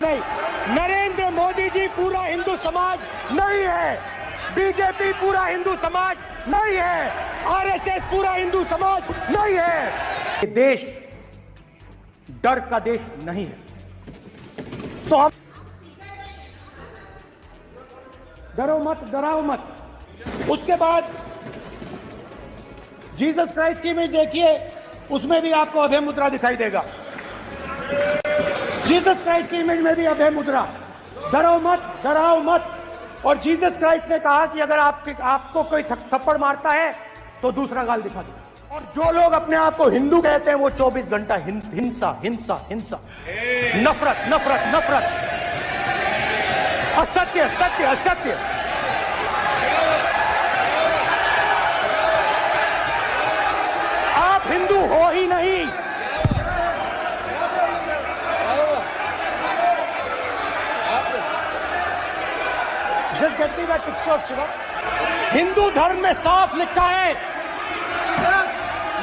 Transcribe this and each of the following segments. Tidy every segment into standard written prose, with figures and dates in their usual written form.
नहीं। नरेंद्र मोदी जी पूरा हिंदू समाज नहीं है, बीजेपी पूरा हिंदू समाज नहीं है, आरएसएस पूरा हिंदू समाज नहीं है। ये देश डर का देश नहीं है, तो हम डरो मत, डराओ मत। उसके बाद जीसस क्राइस्ट की इमेज देखिए, उसमें भी आपको अभय मुद्रा दिखाई देगा। जीसस क्राइस्ट की इमेज में भी अभय मुद्रा। डरो मत, डराओ मत। और जीसस क्राइस्ट ने कहा कि अगर आपको कोई थप्पड़ मारता है तो दूसरा गाल दिखा दो। और जो लोग अपने आप को हिंदू कहते हैं वो 24 घंटा हिंसा हिंसा हिंसा, नफरत नफरत नफरत, असत्य सत्य असत्य। आप हिंदू हो ही नहीं। Just get me that picture of Shiva. Hindu धर्म में साफ लिखा है,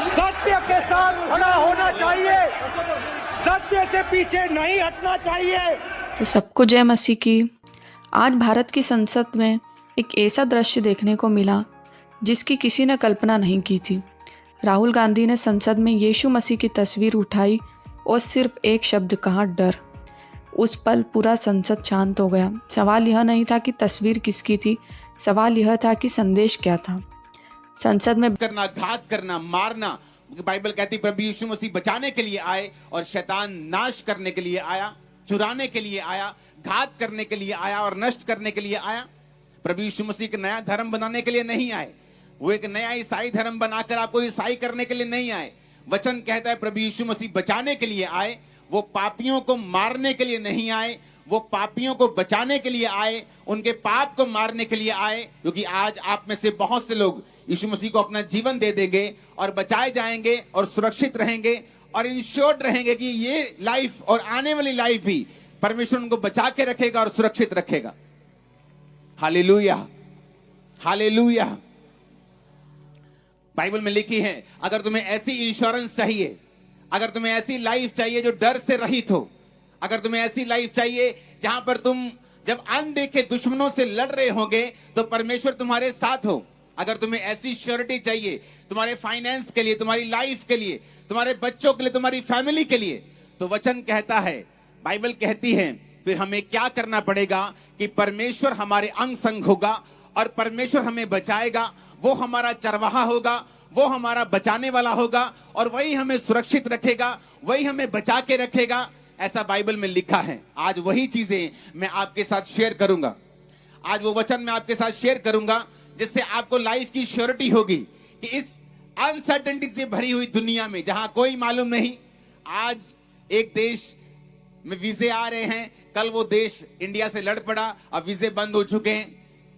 सत्य के साथ खड़ा होना चाहिए, सत्य से पीछे नहीं हटना चाहिए। तो सबको जय मसीह की। आज भारत की संसद में एक ऐसा दृश्य देखने को मिला जिसकी किसी ने कल्पना नहीं की थी। राहुल गांधी ने संसद में यीशु मसीह की तस्वीर उठाई और सिर्फ एक शब्द कहा, डर। उस पल पूरा संसद शांत हो गया। सवाल यह नहीं था कि तस्वीर किसकी थी, सवाल यह था कि संदेश क्या था। संसद में करना, घात करना, मारना, बाइबल कहती प्रभु यीशु मसीह बचाने के लिए आए और शैतान नाश करने के लिए आया, चुराने के लिए आया, घात करने के लिए आया और नष्ट करने के लिए आया। प्रभु यीशु मसीह एक नया धर्म बनाने के लिए नहीं आए, वो एक नया ईसाई धर्म बनाकर आपको ईसाई करने के लिए नहीं आए। वचन कहता है प्रभु यीशु मसीह बचाने के लिए आए, वो पापियों को मारने के लिए नहीं आए, वो पापियों को बचाने के लिए आए, उनके पाप को मारने के लिए आए। क्योंकि आज आप में से बहुत से लोग यीशु मसीह को अपना जीवन दे देंगे और बचाए जाएंगे और सुरक्षित रहेंगे और इंश्योर्ड रहेंगे कि ये लाइफ और आने वाली लाइफ भी परमेश्वर उनको बचा के रखेगा और सुरक्षित रखेगा। Hallelujah, hallelujah. बाइबल में लिखी है, अगर तुम्हें ऐसी इंश्योरेंस चाहिए, अगर तुम्हें ऐसी लाइफ चाहिए जो डर से रहित हो, अगर तुम्हें ऐसी लाइफ चाहिए जहां पर तुम जब अनदेखे दुश्मनों से लड़ रहे होंगे तो परमेश्वर तुम्हारे साथ हो, अगर तुम्हें ऐसी श्योरिटी चाहिए तुम्हारे फाइनेंस के लिए, तुम्हारी लाइफ के लिए, तुम्हारे बच्चों के लिए, तुम्हारी फैमिली के लिए, तो वचन कहता है, बाइबल कहती है, फिर हमें क्या करना पड़ेगा कि परमेश्वर हमारे अंग संग होगा और परमेश्वर हमें बचाएगा। वो हमारा चरवाहा होगा, वो हमारा बचाने वाला होगा और वही हमें सुरक्षित रखेगा, वही हमें बचा के रखेगा। ऐसा बाइबल में लिखा है। आज वही चीजें मैं आपके साथ शेयर करूंगा, आज वो वचन मैं आपके साथ शेयर करूंगा जिससे आपको लाइफ की श्योरिटी होगी कि इस अनसर्टेनिटी से भरी हुई दुनिया में जहां कोई मालूम नहीं, आज एक देश में वीजे आ रहे हैं, कल वो देश इंडिया से लड़ पड़ा, अब वीजे बंद हो चुके हैं,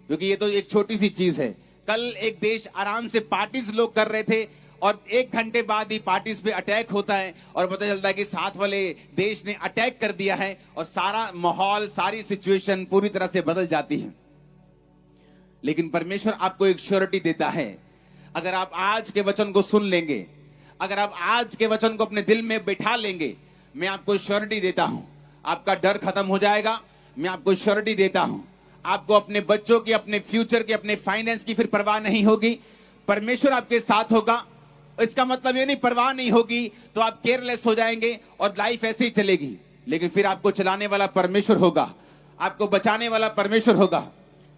क्योंकि ये तो एक छोटी सी चीज है। कल एक देश आराम से पार्टीज लोग कर रहे थे और 1 घंटे बाद ही पार्टीज पे अटैक होता है और पता चलता है कि साथ वाले देश ने अटैक कर दिया है और सारा माहौल, सारी सिचुएशन पूरी तरह से बदल जाती है। लेकिन परमेश्वर आपको एक श्योरिटी देता है, अगर आप आज के वचन को सुन लेंगे, अगर आप आज के वचन को अपने दिल में बैठा लेंगे, मैं आपको श्योरिटी देता हूं, आपका डर खत्म हो जाएगा। मैं आपको श्योरिटी देता हूं, आपको अपने बच्चों की, अपने फ्यूचर की, अपने फाइनेंस की फिर परवाह नहीं होगी। परमेश्वर आपके साथ होगा। इसका मतलब ये नहीं परवाह नहीं होगी तो आप केयरलेस हो जाएंगे और लाइफ ऐसे ही चलेगी, लेकिन फिर आपको चलाने वाला परमेश्वर होगा, आपको बचाने वाला परमेश्वर होगा।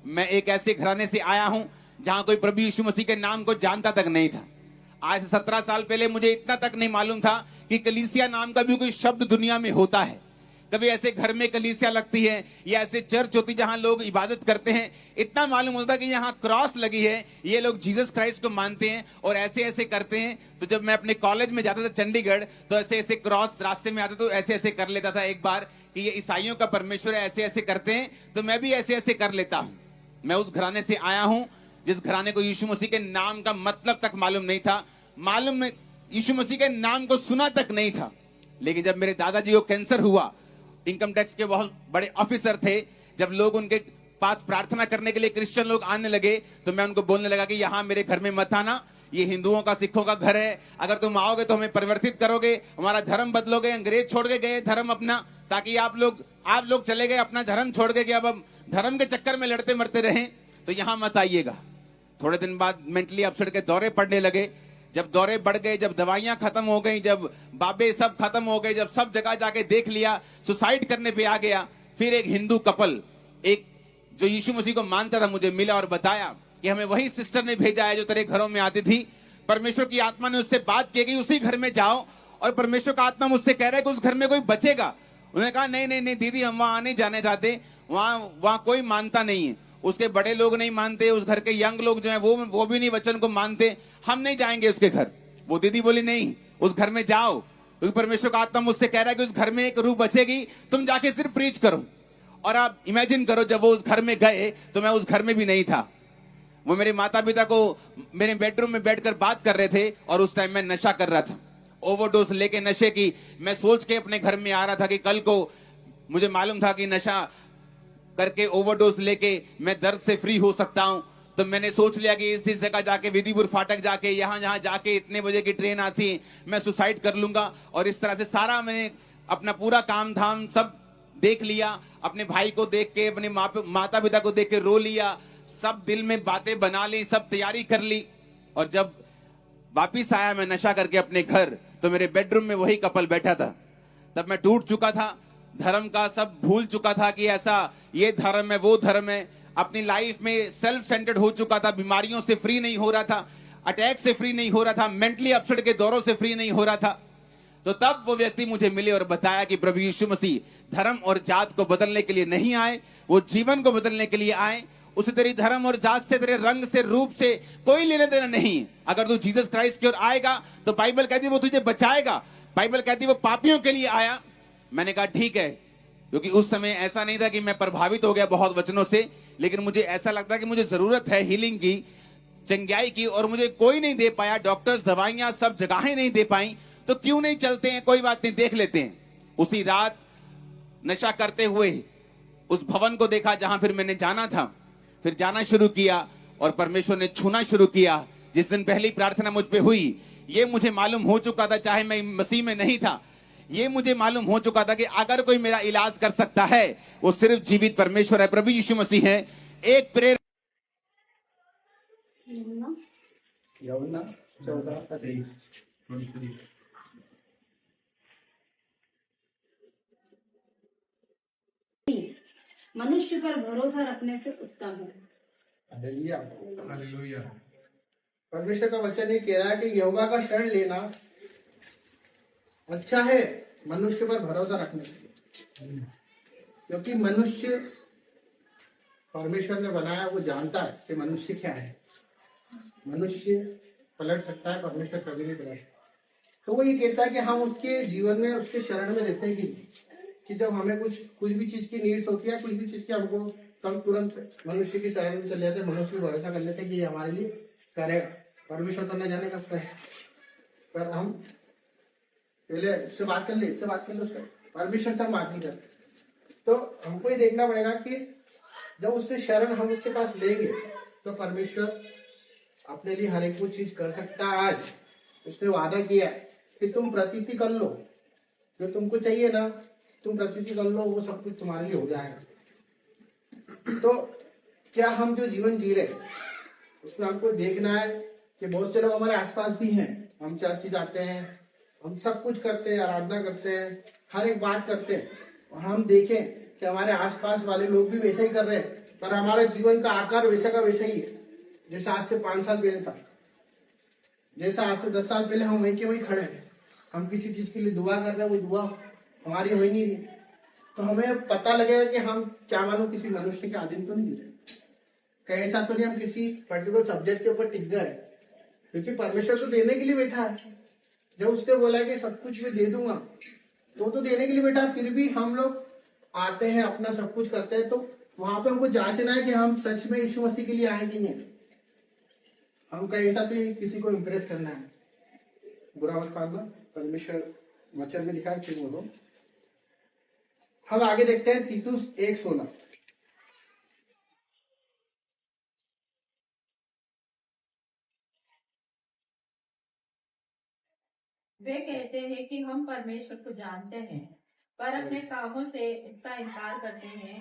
मैं एक ऐसे घराने से आया हूं जहां कोई प्रभु यीशु मसीह के नाम को जानता तक नहीं था। आज से 17 साल पहले मुझे इतना तक नहीं मालूम था कि कलीसिया नाम का भी कोई शब्द दुनिया में होता है। कभी ऐसे घर में कलीसिया लगती है या ऐसे चर्च होती जहां लोग इबादत करते हैं, इतना मालूम होता कि यहाँ क्रॉस लगी है, ये लोग जीसस क्राइस्ट को मानते हैं और ऐसे ऐसे करते हैं। तो जब मैं अपने कॉलेज में जाता था चंडीगढ़, तो ऐसे ऐसे क्रॉस रास्ते में आते तो ऐसे ऐसे कर लेता था एक बार कि ये ईसाइयों का परमेश्वर है, ऐसे ऐसे करते हैं, तो मैं भी ऐसे ऐसे कर लेता हूं। मैं उस घराने से आया हूं जिस घराने को यीशु मसीह के नाम का मतलब तक मालूम नहीं था, मालूम यीशु मसीह के नाम को सुना तक नहीं था। लेकिन जब मेरे दादाजी को कैंसर हुआ, इनकम टैक्स के बहुत बड़े ऑफिसर थे, जब लोग उनके पास प्रार्थना करने के लिए क्रिश्चियन लोग आने लगे तो मैं उनको बोलने लगा कि यहाँ मेरे घर में मत आना, ये हिंदुओं का, सिखों का घर है, अगर तुम आओगे तो हमें परिवर्तित करोगे, हमारा धर्म बदलोगे, अंग्रेज छोड़ के गए धर्म अपना ताकि आप लोग आप लोग चले गए अपना धर्म छोड़ के कि अब हम धर्म के चक्कर में लड़ते मरते रहें, तो यहां मत आइएगा। थोड़े दिन बाद मेंटली अपसेट के दौरे पड़ने लगे। जब दौरे बढ़ गए, जब दवाइयां खत्म हो गई, जब बाबे सब खत्म हो गए, जब सब जगह जाके देख लिया, सुसाइड करने पे आ गया, फिर एक हिंदू कपल, एक जो यीशु मसीह को मानता था, मुझे मिला और बताया कि हमें वही सिस्टर ने भेजा है जो तेरे घरों में आती थी। परमेश्वर की आत्मा ने उससे बात की कि उसी घर में जाओ, और परमेश्वर का आत्मा मुझसे कह रहा है कि उस घर में कोई बचेगा। उन्होंने कहा नहीं नहीं नहीं दीदी, हम वहां नहीं जाने चाहते, वहां कोई मानता नहीं है। उसके बड़े लोग नहीं मानते, उस घर के यंग लोग जो है वो भी नहीं वचन को मानते, हम नहीं जाएंगे उसके घर। वो दीदी बोली नहीं, उस घर में जाओ, क्योंकि परमेश्वर का आत्मा मुझसे कह रहा है कि उस घर में एक रूह बचेगी, तुम जाके सिर्फ प्रीच करो। और आप इमेजिन करो, जब वो उस घर में गए तो मैं उस घर में भी नहीं था। वो मेरे माता पिता को मेरे बेडरूम में बैठकर बात कर रहे थे, और उस टाइम मैं नशा कर रहा था, ओवरडोज लेके नशे की। मैं सोच के अपने घर में आ रहा था कि कल को मुझे मालूम था कि नशा करके ओवरडोज लेके मैं दर्द से फ्री हो सकता हूं। तो मैंने सोच लिया कि इस जगह जाके, विधिपुर फाटक जाके, यहां जाके इतने बजे की ट्रेन आती है, मैं सुसाइड कर लूंगा। और इस तरह से सारा मैंने अपना पूरा काम धाम सब देख लिया। अपने भाई को देख के, अपने माता पिता को देख के रो लिया, सब दिल में बातें बना ली, सब तैयारी कर ली। और जब वापिस आया मैं नशा करके अपने घर, तो मेरे बेडरूम में वही कपल बैठा था। तब मैं टूट चुका था, धर्म का सब भूल चुका था कि ऐसा ये धर्म है वो धर्म है। अपनी लाइफ में सेल्फ सेंटर्ड हो चुका था, बीमारियों से फ्री नहीं हो रहा था, अटैक से फ्री नहीं हो रहा था, मेंटली अपसेट के दौरों से फ्री नहीं हो रहा था। तो तब वो व्यक्ति मुझे मिले और बताया कि प्रभु यीशु मसीह धर्म और जात को बदलने के लिए नहीं आए, वो जीवन को बदलने के लिए आए। उसे तेरी धर्म और जात से, तेरे रंग से, रूप से कोई लेना देना नहीं। अगर तू जीसस क्राइस्ट की ओर आएगा तो बाइबल कहती है वो तुझे बचाएगा, बाइबल कहती है वो पापियों के लिए आया। मैंने कहा ठीक है, क्योंकि उस समय ऐसा नहीं था कि मैं प्रभावित हो गया बहुत वचनों से, लेकिन मुझे ऐसा लगता कि मुझे जरूरत है हीलिंग की, चंगाई की, और मुझे कोई नहीं दे पाया। डॉक्टर्स, दवाइयां, सब जगहें नहीं दे पाई, तो क्यों नहीं चलते हैं, कोई बात नहीं, देख लेते हैं। उसी रात नशा करते हुए उस भवन को देखा जहां फिर मैंने जाना था, फिर जाना शुरू किया, और परमेश्वर ने छूना शुरू किया। जिस दिन पहली प्रार्थना मुझ पे हुई, ये मुझे मालूम हो चुका था, चाहे मैं मसीह में नहीं था, ये मुझे मालूम हो चुका था कि अगर कोई मेरा इलाज कर सकता है वो सिर्फ जीवित परमेश्वर है, प्रभु यीशु मसीह है। एक प्रेरणा यूहन्ना 14:23 मनुष्य पर भरोसा रखने से उत्तम है। Hallelujah, hallelujah. परमेश्वर का वचन ये कह रहा है कि यहोवा का शरण लेना अच्छा है मनुष्य पर भरोसा रखने से, क्योंकि मनुष्य परमेश्वर ने बनाया, वो जानता है कि मनुष्य क्या है। मनुष्य पलट सकता है, परमेश्वर कभी नहीं पलट सकता। तो वो ये कहता है कि हम उसके जीवन में, उसके शरण में रहते हैं कि जब हमें कुछ भी चीज की नीड्स होती है, कुछ भी चीज की हमको, हम तुरंत मनुष्य की शरण में चले जाते हैं, मनुष्य पर भरोसा कर लेते हैं कि ये हमारे लिए करेगा। परमेश्वर तो न जाने कब करे, पर हम पहले उससे बात कर ले, इससे बात कर ले, उससे परमेश्वर से हम बात नहीं करते। तो हमको ये देखना पड़ेगा कि जब उससे शरण हम उसके पास लेंगे तो परमेश्वर अपने लिए हर एक वो चीज कर सकता है। आज उसने वादा किया है कि तुम प्रतीति कर लो, जो तुमको चाहिए ना, तुम प्रतीति कर लो, वो सब कुछ तुम्हारे लिए हो जाएगा। तो क्या हम जो जीवन जी रहे उसमें हमको देखना है कि बहुत से लोग हमारे आसपास भी हैं, हम चर्च जाते हैं, हम सब कुछ करते हैं, आराधना करते हैं, हर एक बात करते हैं, और हम देखें कि हमारे आसपास वाले लोग भी वैसा ही कर रहे हैं, पर हमारे जीवन का आकार वैसा का वैसा ही है जैसा आज से 5 साल पहले था, जैसा आज से 10 साल पहले हम वहीं के वहीं खड़े हैं। हम किसी चीज के लिए दुआ कर रहे हैं, वो दुआ हमारी हो ही नहीं रही। तो हमें पता लगेगा कि हम क्या मानो किसी मनुष्य के अधीन तो नहीं रहे, कहीं ऐसा तो नहीं हम किसी पर्टिकुलर सब्जेक्ट के ऊपर टिक गए, क्योंकि परमेश्वर तो देने के लिए बैठा है। जब उसने बोला कि सब कुछ मैं दे दूंगा, तो देने के लिए बैठा है। फिर भी हम लोग आते हैं, अपना सब कुछ करते हैं, तो वहां पे हमको जांचना है कि हम सच में यीशु मसीह के लिए आए कि नहीं। हम कहीं ऐसा तो किसी को इम्प्रेस करना है, बुरा मत मानना, परमेश्वर वचन में लिखा है, फिर बोलो। हम आगे देखते हैं तीतुस 1:16। वे कहते हैं कि हम परमेश्वर को जानते हैं पर अपने कामों से इसका इनकार करते हैं,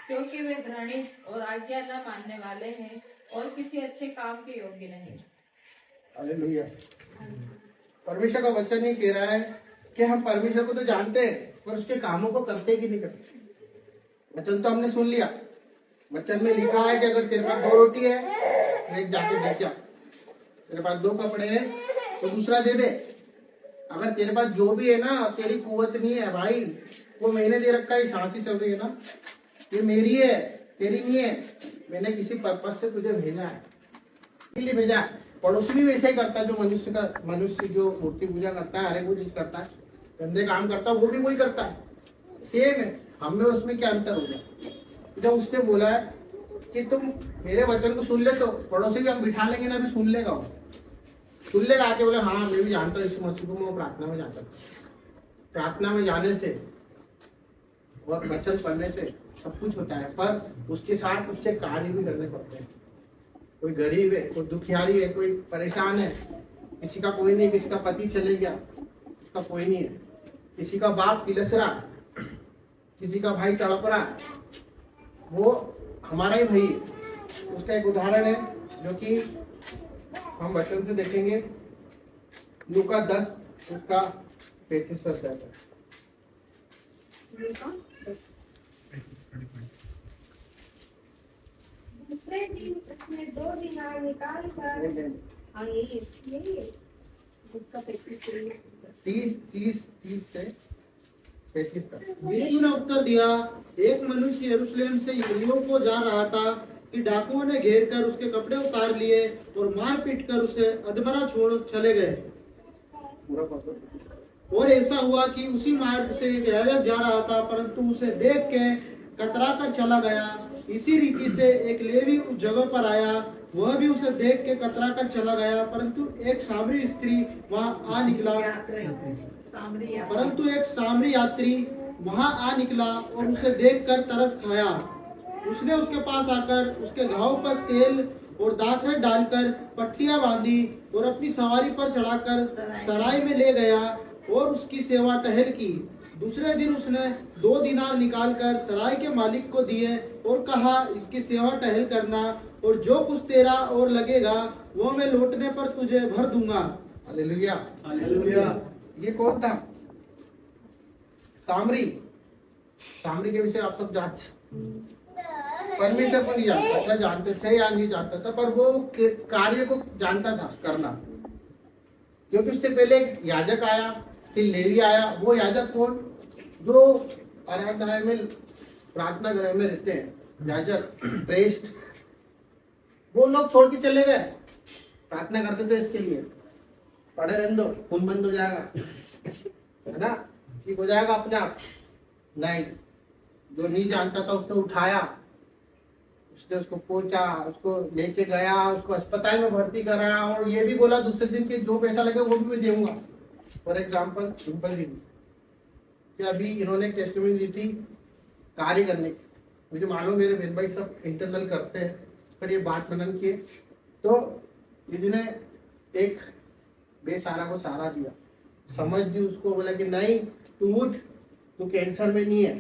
क्योंकि वे घृणित और आज्ञा न मानने वाले हैं और किसी अच्छे काम के योग्य नहीं। हालेलुया। परमेश्वर का वचन ही कह रहा है कि हम परमेश्वर को तो जानते हैं पर उसके कामों को करते कि नहीं करते। वचन तो हमने सुन लिया, वचन में लिखा है कि अगर तेरे पास 2 रोटी है तो एक जाके दे क्या, तेरे पास 2 कपड़े हैं तो दूसरा दे दे। अगर तेरे पास जो भी है ना, तेरी कुवत नहीं है भाई, वो मैंने दे रखा है, सांस ही चल रही है ना, ये मेरी है, तेरी नहीं है। मैंने किसी पर्पज से तुझे भेजा है, इसलिए भेजा है। पड़ोसी भी वैसे ही करता है, जो मनुष्य जो मूर्ति पूजा करता है, हर एक वो चीज करता है, गंदे काम करता है, वो भी वही करता है, सेम है। हमें उसमें क्या अंतर होगा? जब उसने बोला है कि तुम मेरे वचन को सुन ले, तो पड़ोसी भी हम बिठा लेंगे ना, अभी सुन लेगा, वो सुन लेगा आके बोले हाँ मैं भी जानता हूँ यीशु मसीह को, मैं प्रार्थना में जाता हूँ। प्रार्थना में जाने से और वचन पढ़ने से सब कुछ होता है, पर उसके साथ उसके कार्य भी करने पड़ते हैं। कोई गरीब है, कोई दुखियारी है, कोई परेशान है, किसी का कोई नहीं, किसी का पति चले गया, उसका कोई नहीं है, किसी का बाप पिलस रहा, किसी का भाई तड़प रहा, वो हमारा ही भाई है। उसका एक उदाहरण है जो कि हम वचन से देखेंगे, लूका 10 उसका 35 है। दूसरे दिन उसने 2 दिनार निकाल कर, हाँ यही है उसका 30 से 35 तक। यीशु ने उत्तर दिया, एक मनुष्य यरूशलेम से यरीहो को जा रहा था कि डाकुओं ने घेर कर उसके कपड़े उतार लिए और मार पीट कर उसे अधमरा छोड़ चले गए। और ऐसा हुआ कि उसी मार्ग से एक याजक जा रहा था, परंतु उसे देख के कतरा कर चला गया। इसी रीति से एक लेवी उस जगह पर आया, वह भी उसे देख के कतरा कर चला गया, परंतु एक सामरी यात्री वहां आ निकला और उसे देखकर तरस खाया। उसने उसके पास आकर उसके घाव पर तेल और दाखरस डालकर पट्टियां बांधी और अपनी सवारी पर चढ़ाकर सराय में ले गया और उसकी सेवा टहल की। दूसरे दिन उसने 2 दिनार निकालकर सराय के मालिक को दिए और कहा, इसकी सेवा टहल करना, और जो कुछ तेरा और लगेगा वो मैं लौटने पर तुझे भर दूंगा। हालेलुया। हालेलुया। ये कौन था? सामरी के विषय आप सब जानते, परमेश्वर को नहीं जानता था, जानते थे या नहीं जानता था, पर वो कार्य को जानता था करना। क्योंकि उससे पहले एक याजक आया, फिर लेवी आया। वो याजक कौन? जो आराधनालय में, प्रार्थना गृह में रहते हैं, याजक, प्रेस्ट, वो लोग छोड़ के चले गए। प्रार्थना करते थे इसके लिए, पढ़े रहने दो, खून बंद हो जाएगा, है ना, ठीक हो जाएगा अपने आप। नहीं, जो नहीं जानता था उसने उठाया, उसने उसको पहुंचा, उसको लेके गया, उसको अस्पताल में भर्ती कराया, और ये भी बोला दूसरे दिन के जो पैसा लगे वो भी मैं दूंगा। फॉर एग्जाम्पल सिंपल दी कि अभी इन्होंने टेस्टिमनी दी थी कार्य करने की, मुझे मालूम मेरे बहन भाई सब इंटरनल करते हैं, पर ये बात मनन किए तो दीदी ने एक बेसहारा को सहारा दिया, समझ दी उसको, बोला कि नहीं तू उठ, तू कैंसर में नहीं है,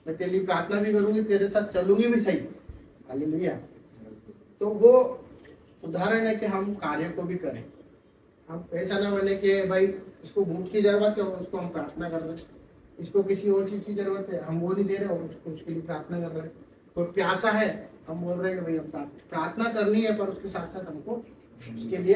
मैं तेरे लिए प्रार्थना भी करूंगी, तेरे साथ चलूंगी भी सही। हालेलुया। तो वो उदाहरण है कि हम कार्य को भी करें। हम ऐसा ना बने कि भाई इसको भूख की जरूरत है और उसको हम प्रार्थना कर रहे हैं, इसको किसी और चीज की जरूरत है हम वो नहीं दे रहे और उसको उसके लिए प्रार्थना कर रहे हैं। कोई प्यासा है, हम बोल रहे हैं कि भाई हम प्रार्थना करनी है, पर उसके साथ साथ हमको उसके लिए